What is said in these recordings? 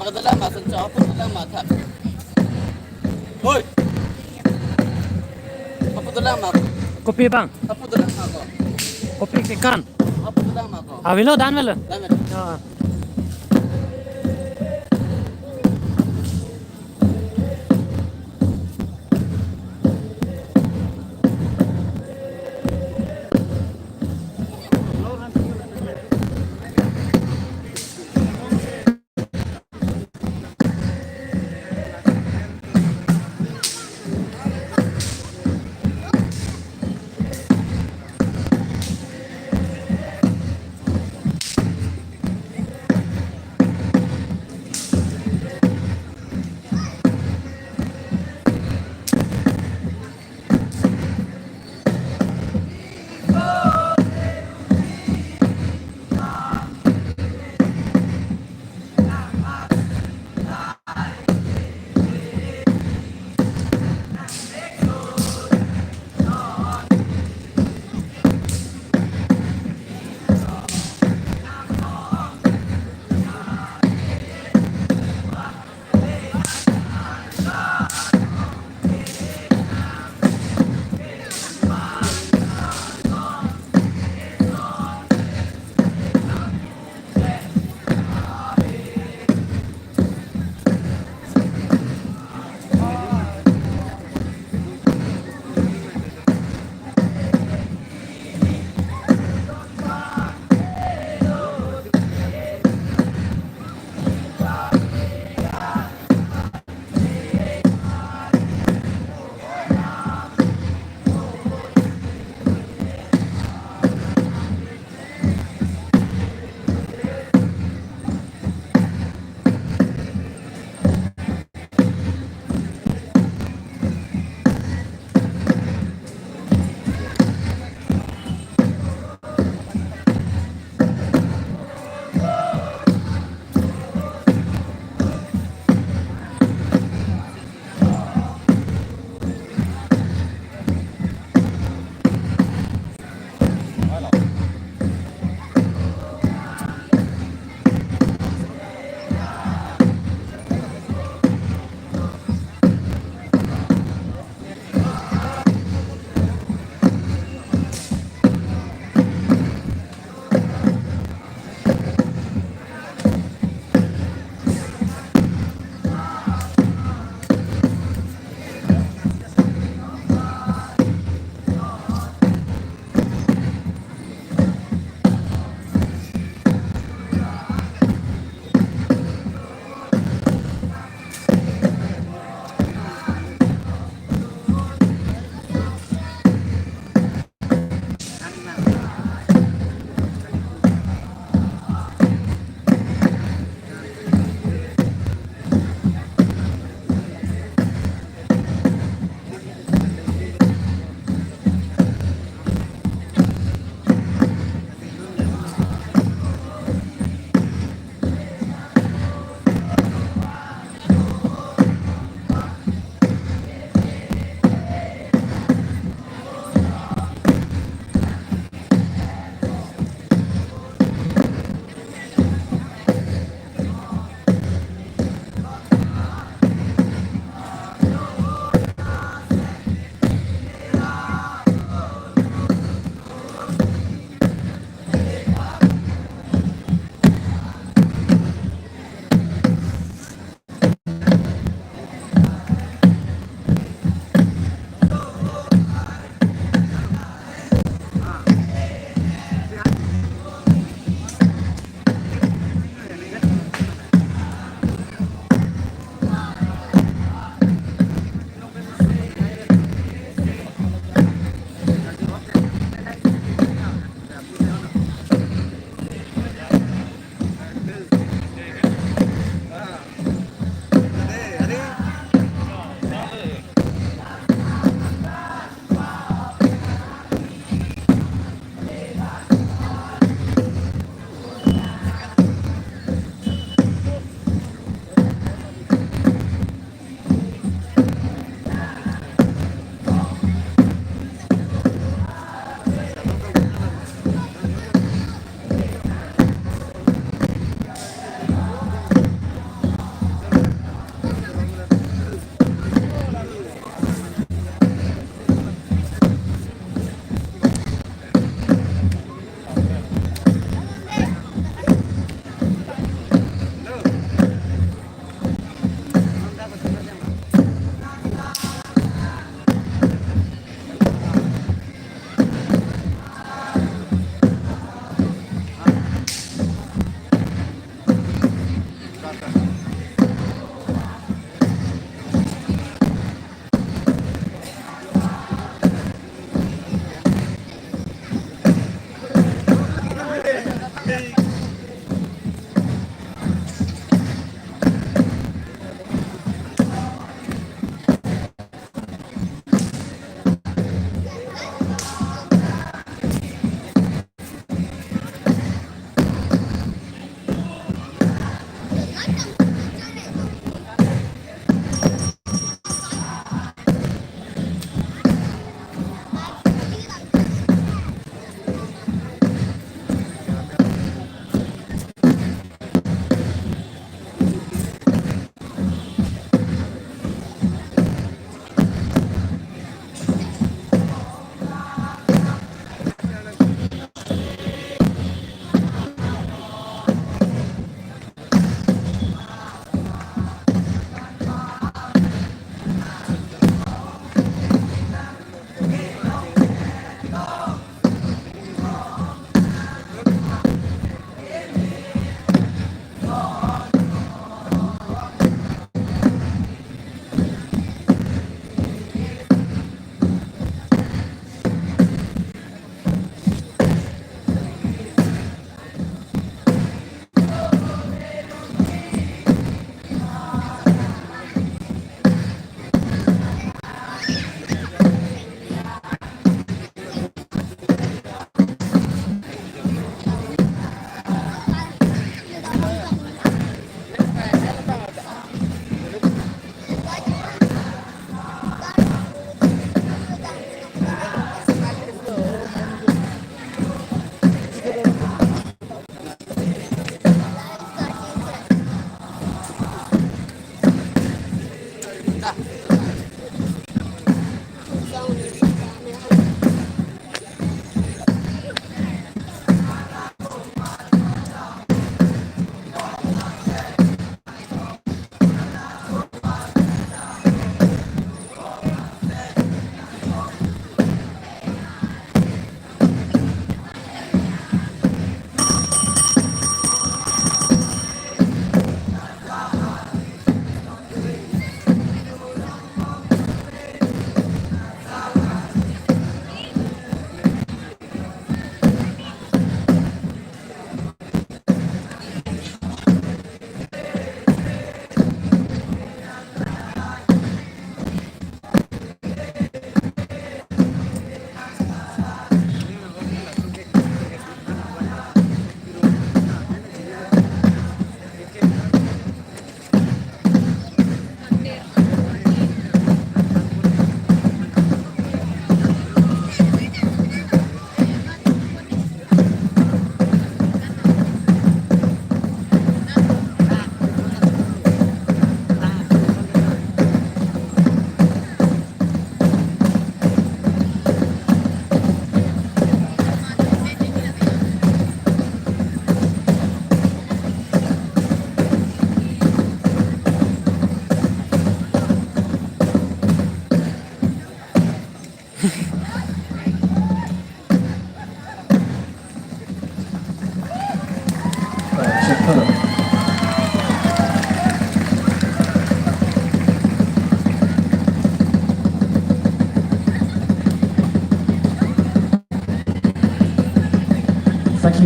Pakadalamat, ang tsaka pakadalamat ha. Hoy! Pakadalamat. Kopi bang? Pakadalamat ko. Kopi ikan. Pakadalamat ko. Avilo dan väl? Dami. Ja.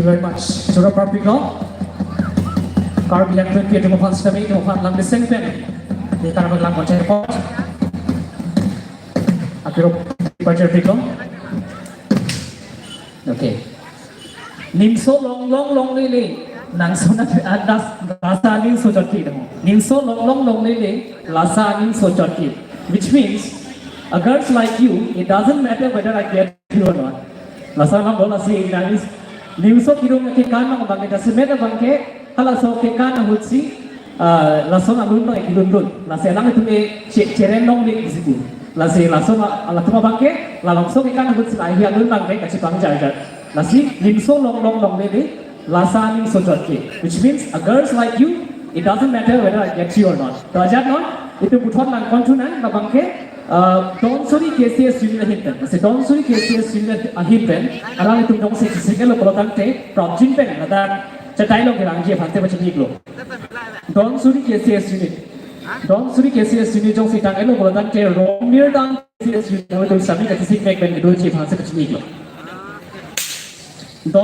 you very much. Jura Prapiko. Car bilang twenty at Mufan Stami, Mufan lang the same pen. Di karena lang konser pot. Akhirnya departure Priko. Okay. Nimso long lili. Nangso na lasa nimso joti demo. Nimso long lili. Lasa nimso joti. Which means a girls like you, it doesn't matter whether I get you or not. Lasa na bola si Inanis. Nimso Kerung ke kan mang bangke kasi meta bangke hala so ke kan hutsi laso na lun no ikilun. Lasa lang itu cerenong ni isibu. Lasi laso na alatuma bangke lalong so ke kan hutsi lai hian lun bangke kasi pangjar. Lasi nimso long lele lasa nimso jotke. Which means a girls like you, it doesn't matter whether I get you or not. To ajat non itu buton lang kontunan na bangke Don't sorry KCS unit himpen. Kasi don't sorry KCS unit himpen. Alang itu dong si single lo tante from jimpen. Nada cetai lo kerang je phante macam ni lo. Don't sorry KCS unit. Don't sorry KCS unit dong si tang lo tante romir dang KCS unit. Kalau tu sami kasi sik mek ben kedua je phante macam ni lo.